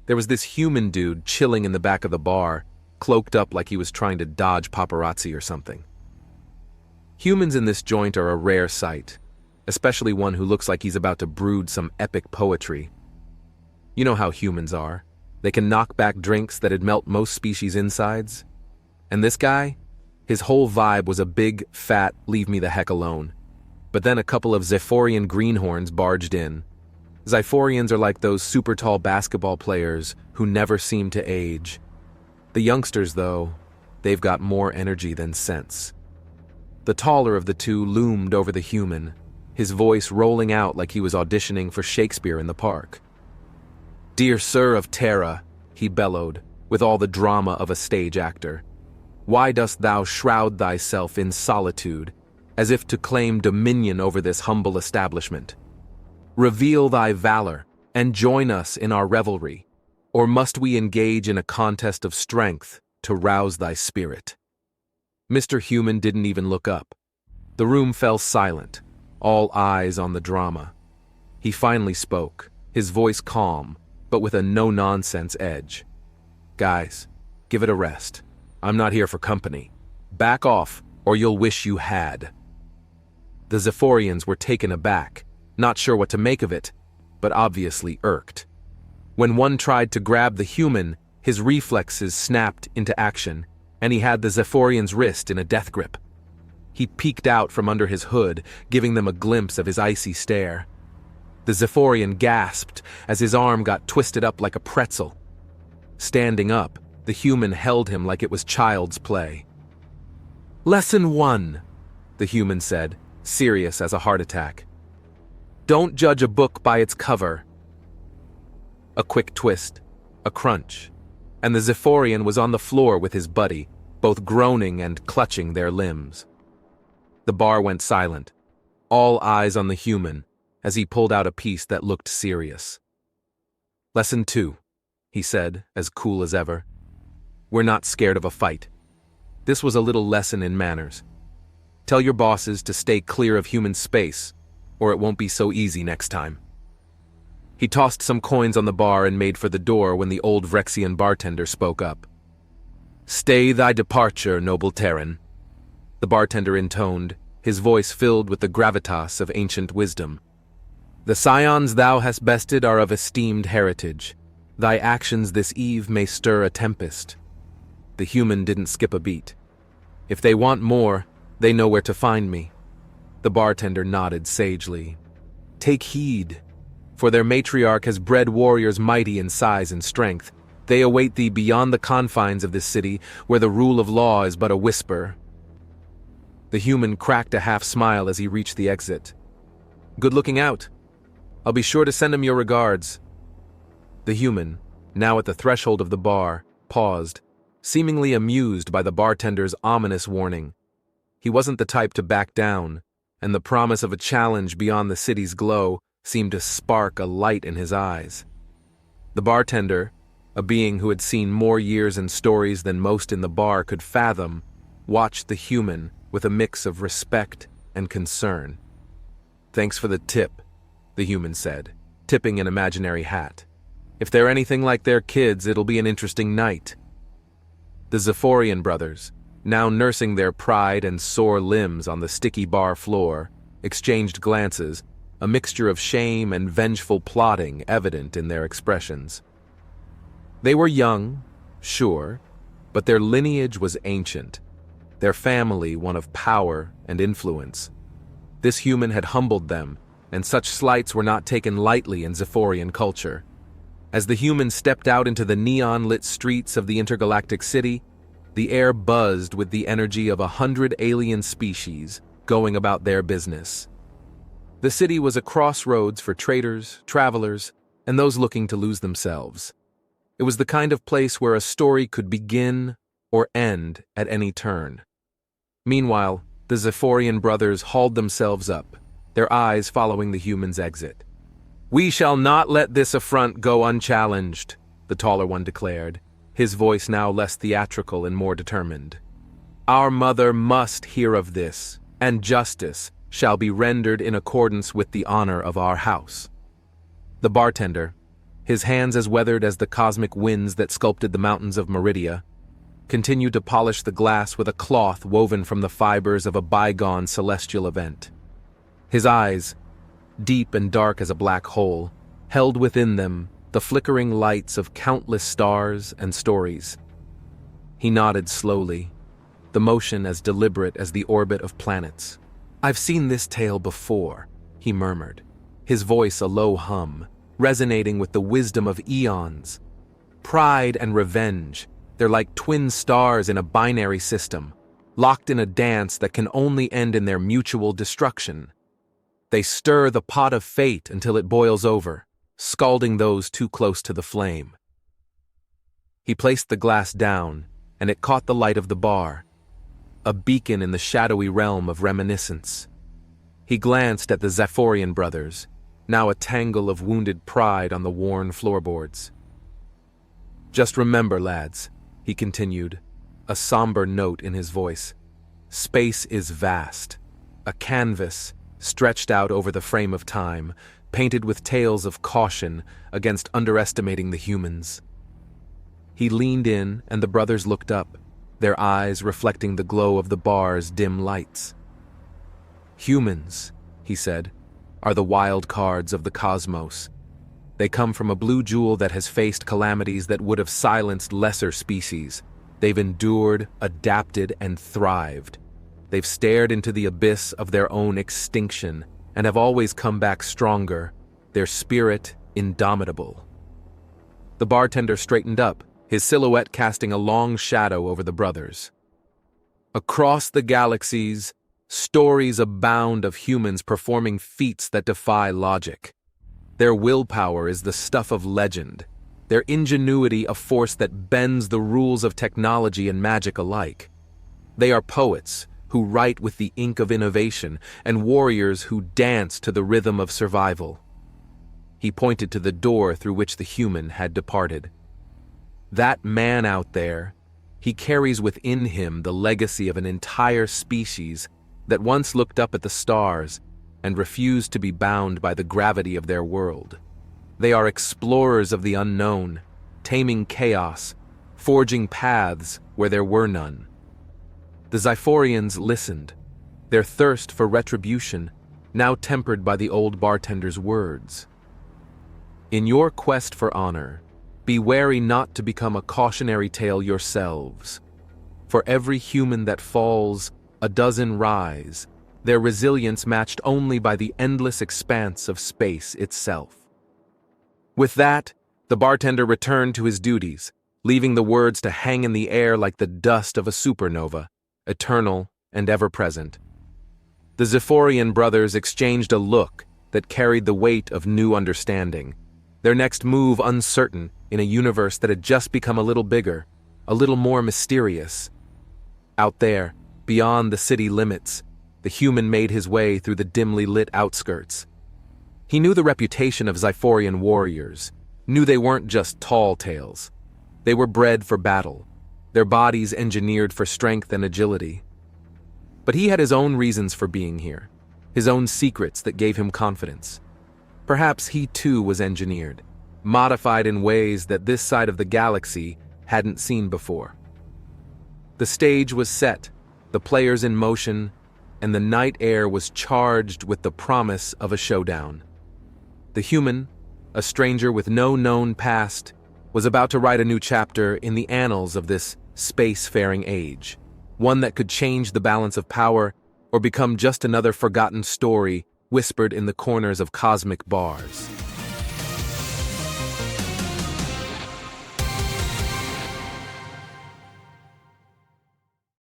There was this human dude chilling in the back of the bar, cloaked up like he was trying to dodge paparazzi or something. Humans in this joint are a rare sight, especially one who looks like he's about to brood some epic poetry. You know how humans are. They can knock back drinks that'd melt most species' insides. And this guy? His whole vibe was a big, fat, leave me the heck alone. But then a couple of Zorian greenhorns barged in. Zorians are like those super tall basketball players who never seem to age. The youngsters, though, they've got more energy than sense. The taller of the two loomed over the human, his voice rolling out like he was auditioning for Shakespeare in the park. "Dear Sir of Terra," he bellowed, with all the drama of a stage actor, "why dost thou shroud thyself in solitude, as if to claim dominion over this humble establishment? Reveal thy valor, and join us in our revelry, or must we engage in a contest of strength to rouse thy spirit?" Mr. Human didn't even look up. The room fell silent, all eyes on the drama. He finally spoke, his voice calm, but with a no-nonsense edge. "Guys, give it a rest. I'm not here for company. Back off, or you'll wish you had." The Zorians were taken aback, not sure what to make of it, but obviously irked. When one tried to grab the human, his reflexes snapped into action, and he had the Zorian's wrist in a death grip. He peeked out from under his hood, giving them a glimpse of his icy stare. The Zorian gasped as his arm got twisted up like a pretzel. Standing up, the human held him like it was child's play. "Lesson 1, the human said, serious as a heart attack. "Don't judge a book by its cover." A quick twist, a crunch, and the Zorian was on the floor with his buddy, both groaning and clutching their limbs. The bar went silent, all eyes on the human, as he pulled out a piece that looked serious. "Lesson 2, he said, as cool as ever. "We're not scared of a fight. This was a little lesson in manners. Tell your bosses to stay clear of human space, or it won't be so easy next time." He tossed some coins on the bar and made for the door when the old Vrexian bartender spoke up. "Stay thy departure, noble Terran," the bartender intoned, his voice filled with the gravitas of ancient wisdom. "The scions thou hast bested are of esteemed heritage. Thy actions this eve may stir a tempest." The human didn't skip a beat. "If they want more, they know where to find me." The bartender nodded sagely. "Take heed, for their matriarch has bred warriors mighty in size and strength. They await thee beyond the confines of this city, where the rule of law is but a whisper." The human cracked a half-smile as he reached the exit. "Good looking out. I'll be sure to send him your regards." The human, now at the threshold of the bar, paused, seemingly amused by the bartender's ominous warning. He wasn't the type to back down, and the promise of a challenge beyond the city's glow seemed to spark a light in his eyes. The bartender, a being who had seen more years and stories than most in the bar could fathom, watched the human with a mix of respect and concern. "Thanks for the tip," the human said, tipping an imaginary hat. "If they're anything like their kids, it'll be an interesting night." The Zorian brothers, now nursing their pride and sore limbs on the sticky bar floor, exchanged glances, a mixture of shame and vengeful plotting evident in their expressions. They were young, sure, but their lineage was ancient, their family one of power and influence. This human had humbled them, and such slights were not taken lightly in Zorian culture. As the human stepped out into the neon-lit streets of the intergalactic city, the air buzzed with the energy of 100 alien species going about their business. The city was a crossroads for traders, travelers, and those looking to lose themselves. It was the kind of place where a story could begin or end at any turn. Meanwhile, the Zorian brothers hauled themselves up, their eyes following the human's exit. "We shall not let this affront go unchallenged," the taller one declared, his voice now less theatrical and more determined. "Our mother must hear of this, and justice shall be rendered in accordance with the honor of our house." The bartender, his hands as weathered as the cosmic winds that sculpted the mountains of Meridia, continued to polish the glass with a cloth woven from the fibers of a bygone celestial event. His eyes, deep and dark as a black hole, held within them the flickering lights of countless stars and stories. He nodded slowly, the motion as deliberate as the orbit of planets. "I've seen this tale before," he murmured, his voice a low hum, resonating with the wisdom of eons. "Pride and revenge, they're like twin stars in a binary system, locked in a dance that can only end in their mutual destruction. They stir the pot of fate until it boils over, scalding those too close to the flame." He placed the glass down, and it caught the light of the bar, a beacon in the shadowy realm of reminiscence. He glanced at the Zorian brothers, now a tangle of wounded pride on the worn floorboards. "Just remember, lads," he continued, a somber note in his voice. "Space is vast, a canvas stretched out over the frame of time, painted with tales of caution against underestimating the humans." He leaned in, and the brothers looked up, their eyes reflecting the glow of the bar's dim lights. "Humans," he said, "are the wild cards of the cosmos. They come from a blue jewel that has faced calamities that would have silenced lesser species. They've endured, adapted, and thrived. They've stared into the abyss of their own extinction and have always come back stronger, their spirit indomitable." The bartender straightened up, his silhouette casting a long shadow over the brothers. "Across the galaxies, stories abound of humans performing feats that defy logic. Their willpower is the stuff of legend, their ingenuity a force that bends the rules of technology and magic alike. They are poets who write with the ink of innovation and warriors who dance to the rhythm of survival." He pointed to the door through which the human had departed. "That man out there, he carries within him the legacy of an entire species that once looked up at the stars and refused to be bound by the gravity of their world. They are explorers of the unknown, taming chaos, forging paths where there were none." The Zorians listened, their thirst for retribution now tempered by the old bartender's words. "In your quest for honor, be wary not to become a cautionary tale yourselves. For every human that falls, a dozen rise, their resilience matched only by the endless expanse of space itself." With that, the bartender returned to his duties, leaving the words to hang in the air like the dust of a supernova, eternal and ever-present. The Zorian brothers exchanged a look that carried the weight of new understanding, their next move uncertain in a universe that had just become a little bigger, a little more mysterious. Out there, beyond the city limits, the human made his way through the dimly lit outskirts. He knew the reputation of Zorian warriors, knew they weren't just tall tales. They were bred for battle, their bodies engineered for strength and agility. But he had his own reasons for being here, his own secrets that gave him confidence. Perhaps he too was engineered, modified in ways that this side of the galaxy hadn't seen before. The stage was set, the players in motion, and the night air was charged with the promise of a showdown. The human, a stranger with no known past, was about to write a new chapter in the annals of this spacefaring age, one that could change the balance of power or become just another forgotten story whispered in the corners of cosmic bars.